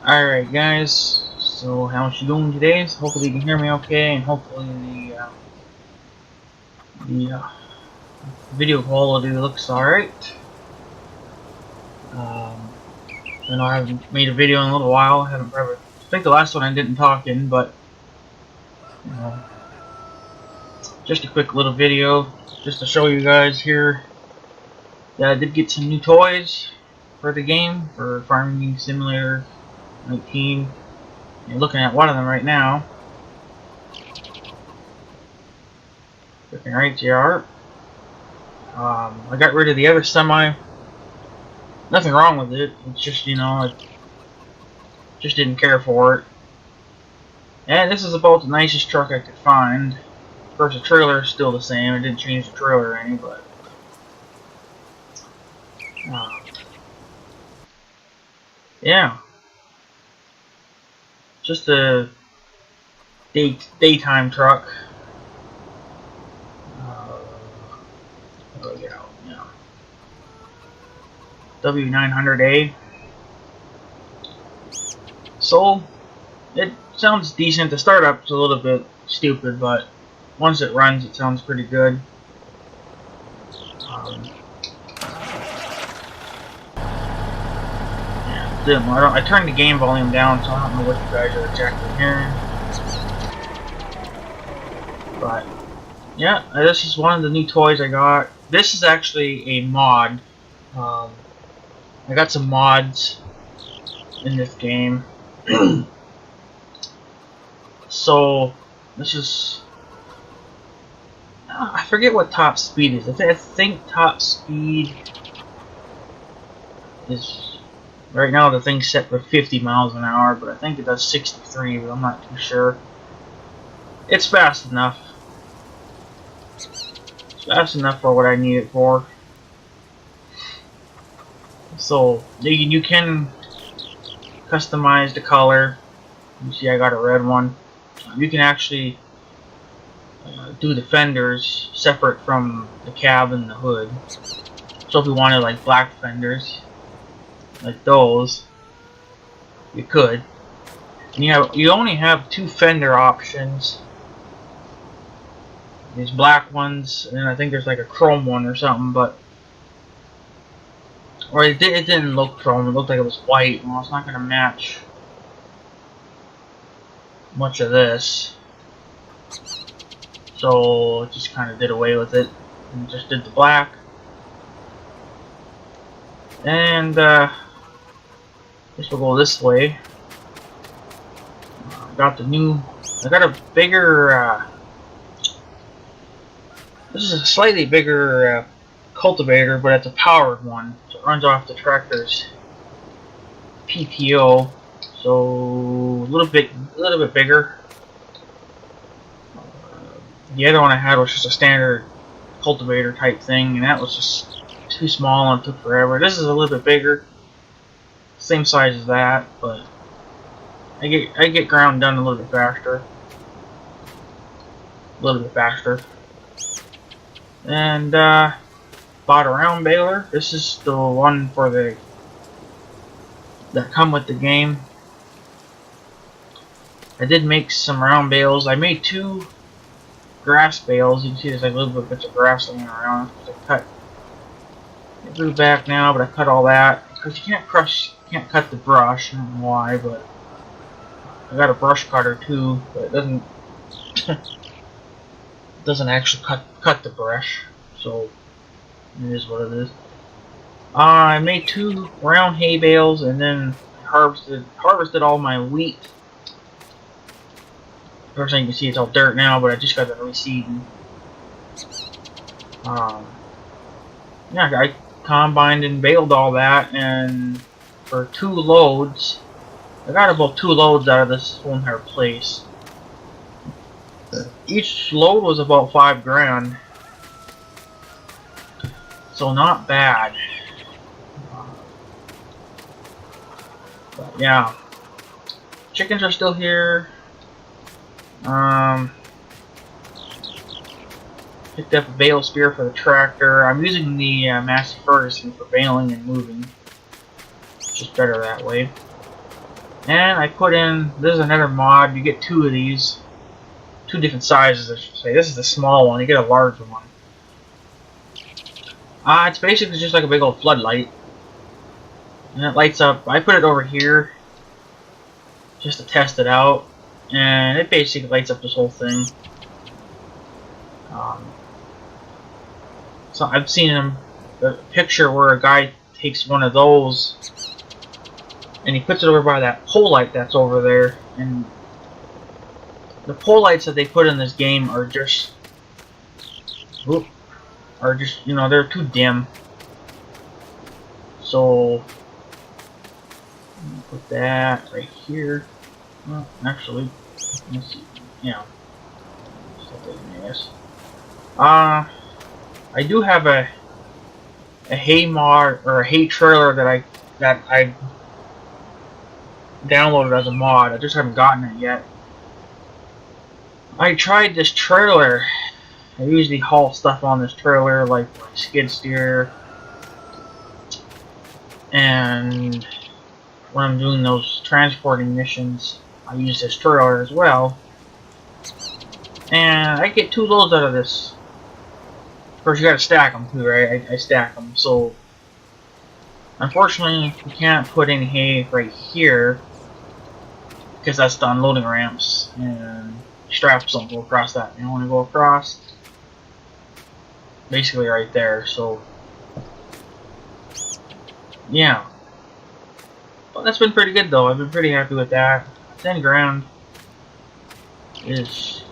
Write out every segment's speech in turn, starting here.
Alright guys, so how much you doing today? So hopefully you can hear me okay, and hopefully the video quality looks alright. I know I haven't made a video in a little while, I think the last one I didn't talk in, but you know, just a quick little video just to show you guys here that I did get some new toys for the game, for Farming Simulator 19. You're looking at one of them right now. Looking right here. I got rid of the other semi. Nothing wrong with it. It's just, you know, I just didn't care for it. And this is about the nicest truck I could find. Of course, the trailer is still the same. I didn't change the trailer any, but yeah, just a daytime truck. Oh yeah, yeah. W900A. So it sounds decent. The startup's a little bit stupid, but once it runs, it sounds pretty good. I turned the game volume down, so I don't know what you guys are exactly hearing. But yeah, this is one of the new toys I got. This is actually a mod. I got some mods in this game. So this is, I forget what top speed is. I think top speed is, right now the thing's set for 50 miles an hour, but I think it does 63, but I'm not too sure. It's fast enough. It's fast enough for what I need it for. So you can customize the color. You see I got a red one. You can actually do the fenders separate from the cab and the hood. So if you wanted like black fenders, like those, you could. And you only have two fender options. These black ones, and I think there's like a chrome one or something, but or it didn't look chrome. It looked like it was white. Well, it's not going to match much of this, so just kind of did away with it and just did the black. And this will go this way. I got a bigger, this is a slightly bigger cultivator, but it's a powered one, so it runs off the tractor's PTO, so a little bit bigger. The other one I had was just a standard cultivator type thing, and that was just too small and took forever. This is a little bit bigger, same size as that, but I get ground done a little bit faster. And bought a round baler. This is the one for that come with the game. I did make some round bales. I made two grass bales. You can see there's like a little bit of grass laying around. It grew back now, but I cut all that because you can't cut the brush. I don't know why, but I got a brush cutter too, but it doesn't actually cut the brush, so it is what it is. I made two round hay bales, and then harvested all my wheat. First thing you can see, it's all dirt now, but I just got it reseeding. Yeah, I combined and baled all that, and for 2 loads, I got about 2 loads out of this whole entire place. Each load was about $5 grand, so not bad. But yeah, chickens are still here. Picked up a bale spear for the tractor. I'm using the Massey Ferguson for baling and moving. It's just better that way. And I put in, this is another mod, you get two of these. Two different sizes, I should say. This is the small one, you get a larger one. It's basically just like a big old floodlight. And it lights up, I put it over here just to test it out. And it basically lights up this whole thing. So I've seen a picture where a guy takes one of those and he puts it over by that pole light that's over there, and the pole lights that they put in this game are just, you know, they're too dim. So put that right here. Well, actually, let's see. Yeah, I do have a hay mod or a hay trailer that I downloaded as a mod. I just haven't gotten it yet. I tried this trailer. I usually haul stuff on this trailer, like skid steer, and when I'm doing those transporting missions, I use this trailer as well. And I get 2 loads out of this. Of course, you gotta stack them too, right? I stack them. So, unfortunately, you can't put any hay right here because that's the unloading ramps, and straps don't go across that. They only go across basically right there. So, yeah. Well, that's been pretty good though. I've been pretty happy with that. 10 grand is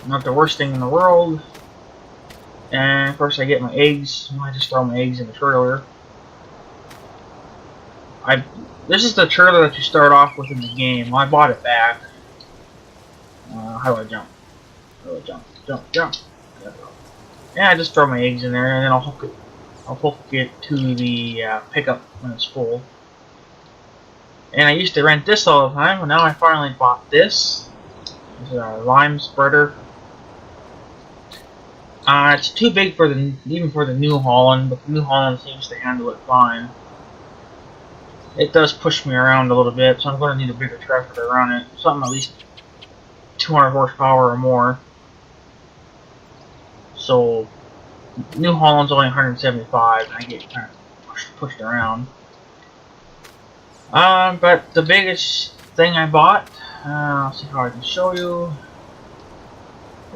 not the worst thing in the world. And of course I get my eggs. I just throw my eggs in the trailer. This is the trailer that you start off with in the game. Well, I bought it back. How do I jump? How do I jump? Jump. There we go. And I just throw my eggs in there, and then I'll hook it to the pickup when it's full. And I used to rent this all the time, but now I finally bought this. It's a lime spreader. It's too big for even for the New Holland, but the New Holland seems to handle it fine. It does push me around a little bit, so I'm going to need a bigger tractor to run it. Something at least 200 horsepower or more. So, New Holland's only 175, and I get kind of pushed around. But the biggest thing I bought, I'll see how I can show you.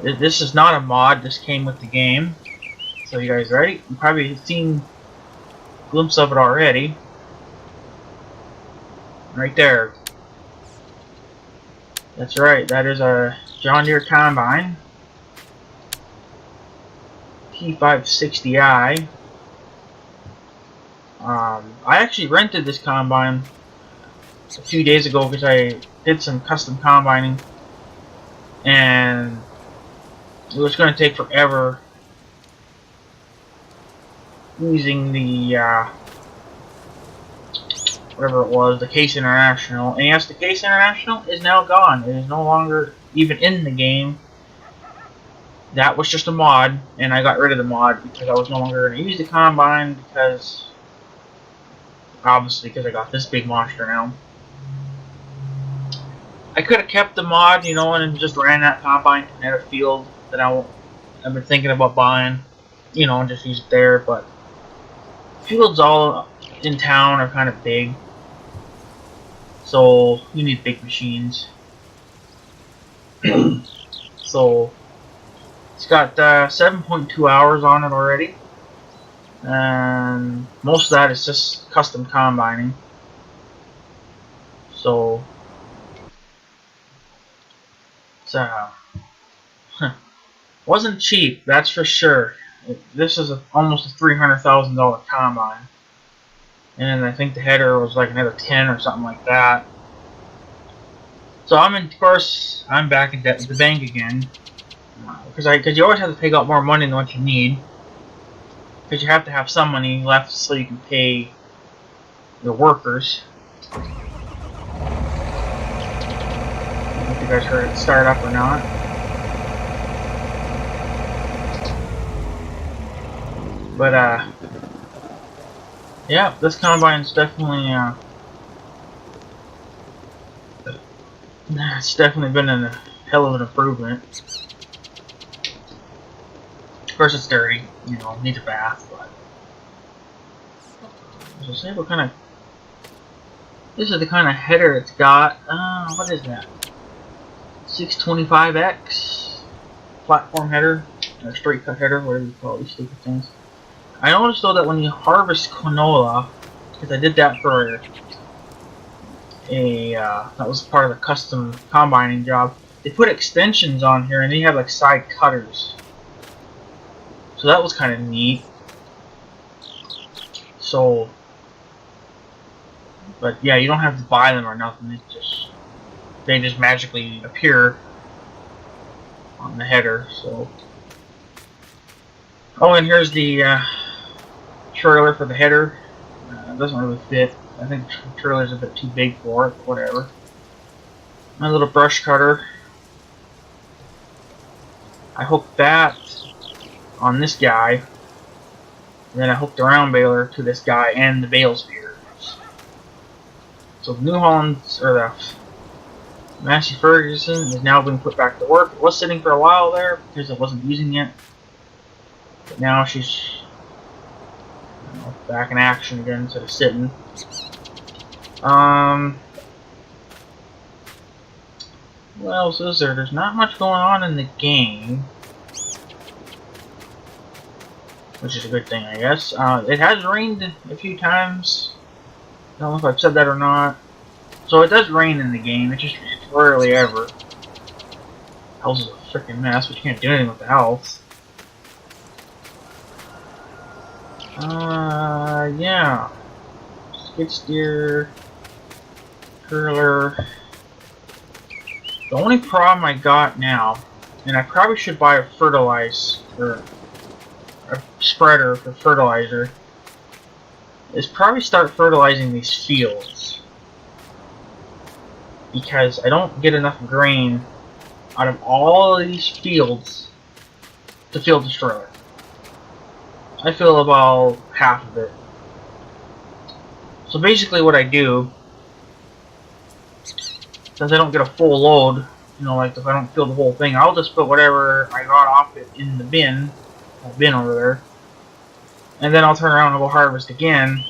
This is not a mod, this came with the game. So you guys ready? You've probably seen a glimpse of it already. Right there. That's right, that is a John Deere Combine. P560i. I actually rented this combine a few days ago because I did some custom combining, and it was going to take forever using the whatever it was, the Case International. And yes, the Case International is now gone. It is no longer even in the game. That was just a mod, and I got rid of the mod because I was no longer going to use the combine because, obviously, because I got this big monster now. I could have kept the mod, you know, and just ran that combine to another field that I've been thinking about buying, you know, and just use it there. But fields all in town are kind of big, so you need big machines. So it's got 7.2 hours on it already, and most of that is just custom combining. So it's wasn't cheap, that's for sure. This is almost a $300,000 combine, and I think the header was like another 10 or something like that. So of course, I'm back in debt with the bank again, because you always have to take out more money than what you need, because you have to have some money left so you can pay your workers. I don't know if you guys heard it start up or not. But yeah, this combine's definitely It's definitely been a hell of an improvement. Of course, it's dirty. You know, needs a bath, but. So say what kind of. This is the kind of header it's got. What is that? 625X platform header, or straight cut header, whatever you call these stupid things. I noticed though that when you harvest canola, because I did that for that was part of the custom combining job, they put extensions on here and they have like side cutters. So that was kind of neat. So, but yeah, you don't have to buy them or nothing. They just magically appear on the header. So, oh, and here's the trailer for the header. It doesn't really fit. I think the trailer's a bit too big for it. Whatever. My little brush cutter. I hooked that on this guy, and then I hooked the round baler to this guy and the bale spear. So the New Holland's, or the Massey Ferguson, is now being put back to work. It was sitting for a while there because I wasn't using it, but now she's back in action again instead of sitting. What else is there? There's not much going on in the game, which is a good thing, I guess. It has rained a few times. I don't know if I've said that or not. So it does rain in the game. It's rarely ever. The house is a freaking mess, but you can't do anything with the house. Yeah. Skid steer. Curler. The only problem I got now, and I probably should buy a fertilizer, a spreader for fertilizer, is probably start fertilizing these fields. Because I don't get enough grain out of all of these fields to field destroy it. I fill about half of it. So basically what I do, since I don't get a full load, you know, like if I don't fill the whole thing, I'll just put whatever I got off it in the bin, that bin over there, and then I'll turn around and go harvest again,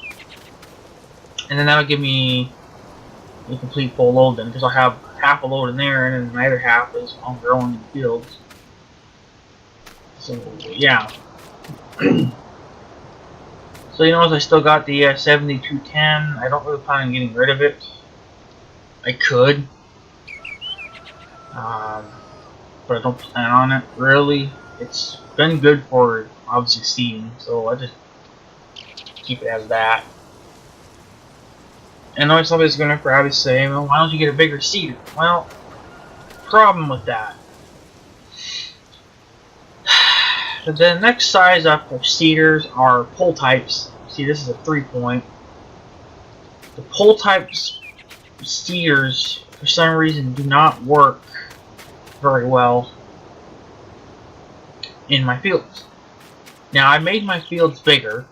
and then that'll give me a complete full load then, because I'll have half a load in there, and then the other half is all growing in the fields. So, yeah. So, you notice I still got the 7210. I don't really plan on getting rid of it. I could. But I don't plan on it, really. It's been good for, obviously, seeding, so I just keep it as that. I know somebody's going to probably say, well, why don't you get a bigger seeder? Well, problem with that. The next size up of seeders are pole types. See, this is a 3-point. The pole types seeders, for some reason, do not work very well in my fields. Now, I made my fields bigger.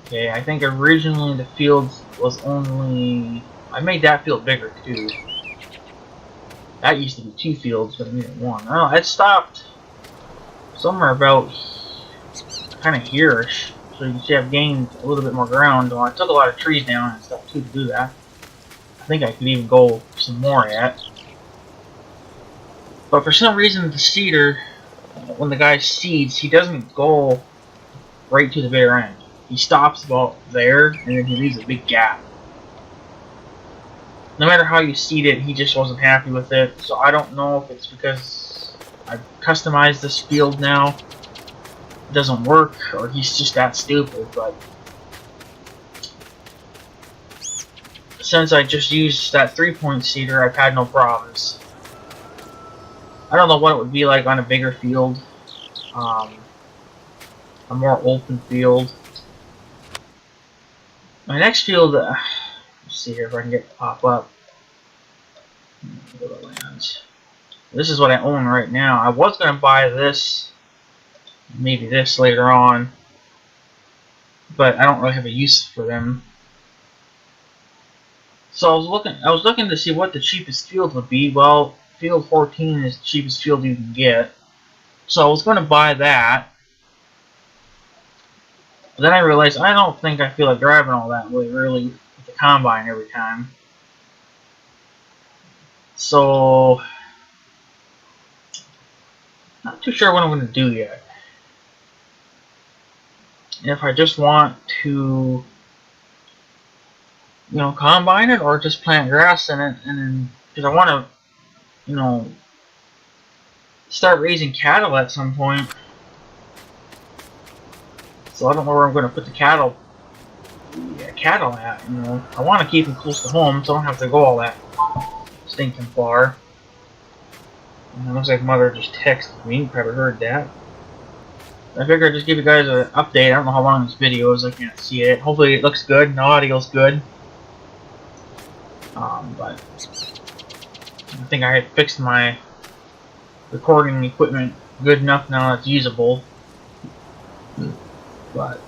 Okay, I think originally the fields was only... I made that field bigger, too. That used to be 2 fields, but I made it 1. Oh, it stopped somewhere about kind of here-ish. So you can see I've gained a little bit more ground. Well, I took a lot of trees down and stuff, too, to do that. I think I could even go some more yet. But for some reason, the seeder, when the guy seeds, he doesn't go right to the bitter end. He stops about there, and then he leaves a big gap. No matter how you seed it, he just wasn't happy with it. So I don't know if it's because I've customized this field now. It doesn't work, or he's just that stupid, but... Since I just used that 3-point seeder, I've had no problems. I don't know what it would be like on a bigger field. A more open field. My next field, let's see here if I can get it to pop up. Go to lands. This is what I own right now. I was going to buy this, maybe this later on, but I don't really have a use for them. So I was looking to see what the cheapest field would be. Well, field 14 is the cheapest field you can get. So I was going to buy that. But then I realized I don't think I feel like driving all that way really with the combine every time. So not too sure what I'm going to do yet. If I just want to, you know, combine it or just plant grass in it, and then because I want to, you know, start raising cattle at some point. So I don't know where I'm going to put the cattle at. You know, I want to keep them close to home, so I don't have to go all that stinking far. And it looks like Mother just texted me. You probably heard that. I figured I'd just give you guys an update. I don't know how long this video is. I can't see it. Hopefully it looks good and the audio's good. But I think I had fixed my recording equipment good enough now it's usable. But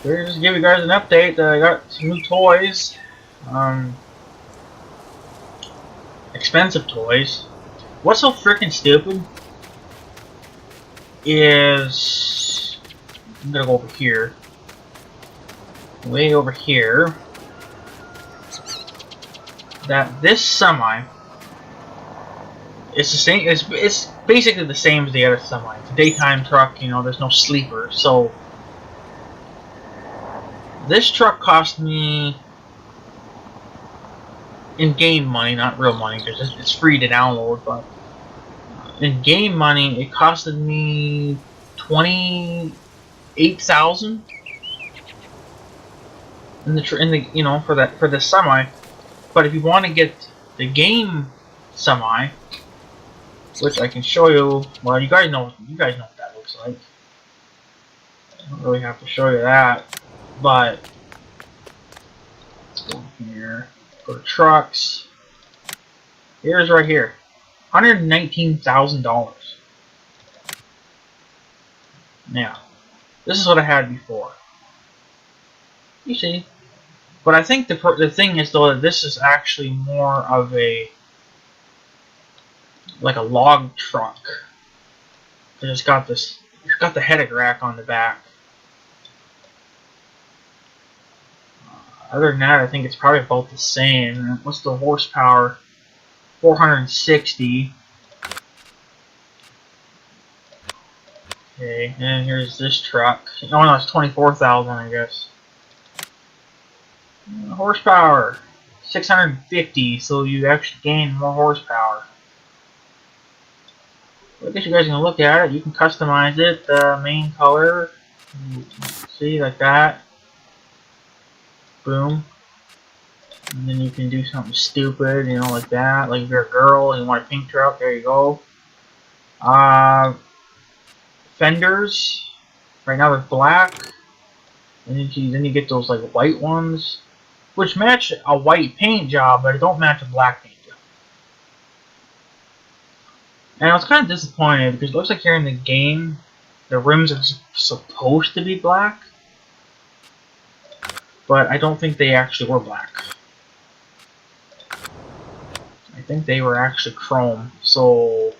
here, just give you guys an update that I got some new toys. Expensive toys. What's so freaking stupid is I'm gonna go over here. Way over here. That this semi is the same. It's basically the same as the other semi. It's a daytime truck. You know, there's no sleeper. So this truck cost me, in game money, not real money, because it's free to download. But in game money, it costed me $28,000 in the you know for the semi. But if you want to get the game semi, which I can show you, well, you guys know what that looks like. I don't really have to show you that, but let's go here, go to trucks. Here's right here, $119,000. Now, this is what I had before. You see. But I think the thing is though that this is actually more of a like a log truck. It's got the headache rack on the back. Other than that, I think it's probably about the same. What's the horsepower? 460. Okay, and here's this truck. Oh no, it's 24,000, I guess. Horsepower 650, so you actually gain more horsepower. I guess you guys can look at it. You can customize it. The main color, see, like that. Boom. And then you can do something stupid, you know, like that. Like if you're a girl and you want a pink truck, there you go. Fenders. Right now they're black. And then you get those like white ones, which match a white paint job, but it don't match a black paint job. And I was kind of disappointed because it looks like here in the game, the rims are supposed to be black, but I don't think they actually were black. I think they were actually chrome. So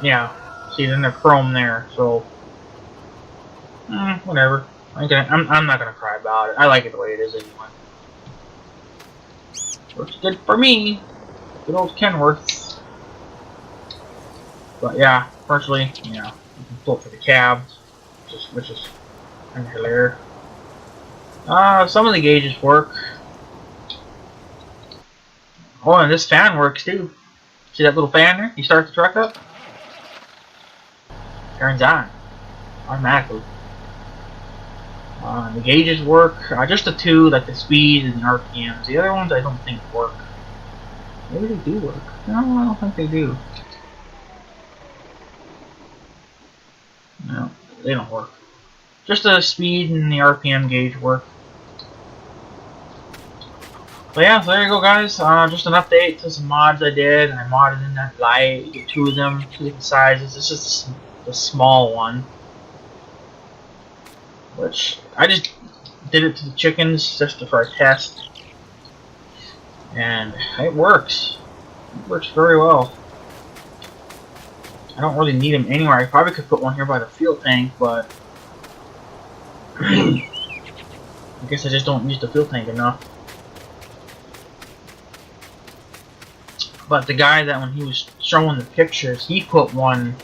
yeah, see, then they're chrome there. So whatever. I'm not gonna cry about it. I like it the way it is anyway. Works good for me. Good old Kenworth. But yeah, personally, you know, you can pull it for the cab, which is kind of hilarious. Some of the gauges work. Oh, and this fan works too. See that little fan there? You start the truck up, turns on automatically. The gauges work. Just the two, like the speed and the RPMs. The other ones I don't think work. Maybe they do work. No, I don't think they do. No, they don't work. Just the speed and the RPM gauge work. But yeah, so there you go, guys. Just an update to some mods I did. I modded in that light. You get two of them, two different sizes. This is the small one. which I just did it to the chickens just for a test, and it works. It works very well. I don't really need them anywhere. I probably could put one here by the fuel tank, but I guess I just don't use the fuel tank enough. But the guy that when he was showing the pictures, he put one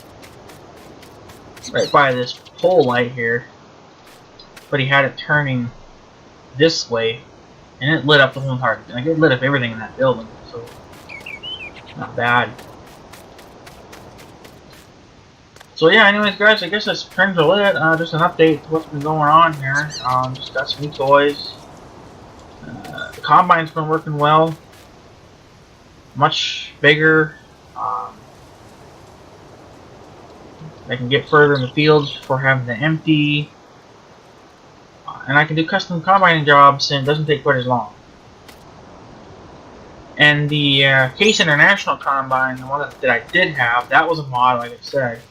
right by this pole light here, but he had it turning this way, and it lit up the whole entire thing. Like, it lit up everything in that building, so not bad. So yeah, anyways guys, I guess that's pretty much it. Just an update to what's been going on here. Just got some new toys. The combine's been working well. Much bigger. I can get further in the fields before having to empty. And I can do custom combining jobs, and it doesn't take quite as long. And the Case International Combine, the one that I did have, that was a mod, like I said.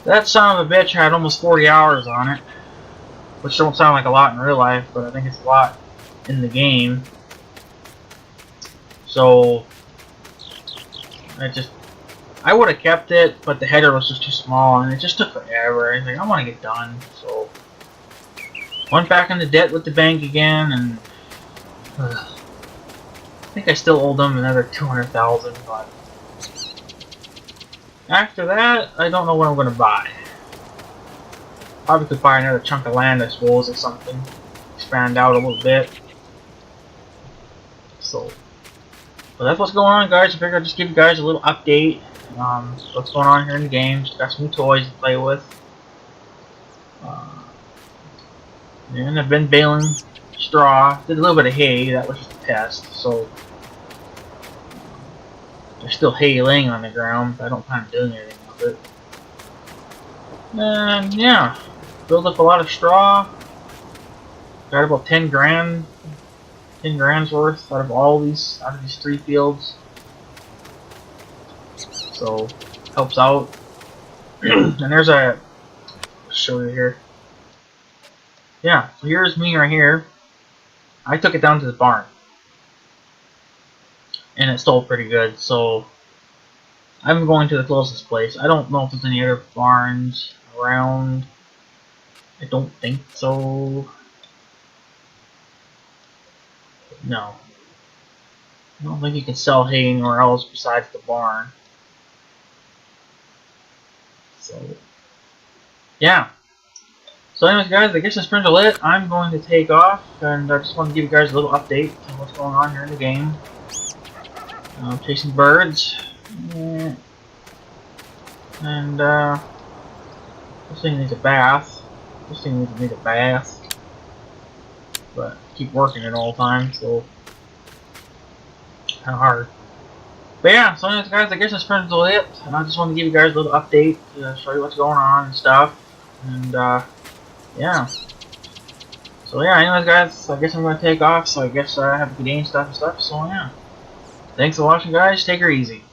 That son of a bitch had almost 40 hours on it, which don't sound like a lot in real life, but I think it's a lot in the game. So I would have kept it, but the header was just too small, and it just took forever. I was like, I want to get done, so went back into debt with the bank again, and I think I still owe them another $200,000, but after that, I don't know what I'm going to buy. Probably could buy another chunk of land, I suppose, or something. Expand out a little bit. So, but that's what's going on, guys. I figured I'd just give you guys a little update. What's going on here in the game. Just got some new toys to play with. And I've been baling straw. Did a little bit of hay. That was just a test. So, there's still hay laying on the ground, but I don't plan on doing anything with it. And yeah, build up a lot of straw. Got about 10 grand's worth out of these 3 fields. So helps out. And there's I'll show you here. Yeah, so here's me right here. I took it down to the barn, and it sold pretty good, so I'm going to the closest place. I don't know if there's any other barns around. I don't think so. No. I don't think you can sell hay anywhere else besides the barn. So, yeah. So anyways guys, I guess that's pretty much it. I'm going to take off, and I just want to give you guys a little update on what's going on here in the game. Chasing birds. Yeah. And this thing needs a bath. This thing needs a bath. But keep working it all the time, so kind of hard. But yeah, so anyways guys, I guess that's pretty much it. And I just want to give you guys a little update to show you what's going on and stuff. And yeah. So yeah, anyways guys, I guess I'm going to take off. So I guess I have to be doing stuff and stuff. So yeah. Thanks for watching guys, take her easy.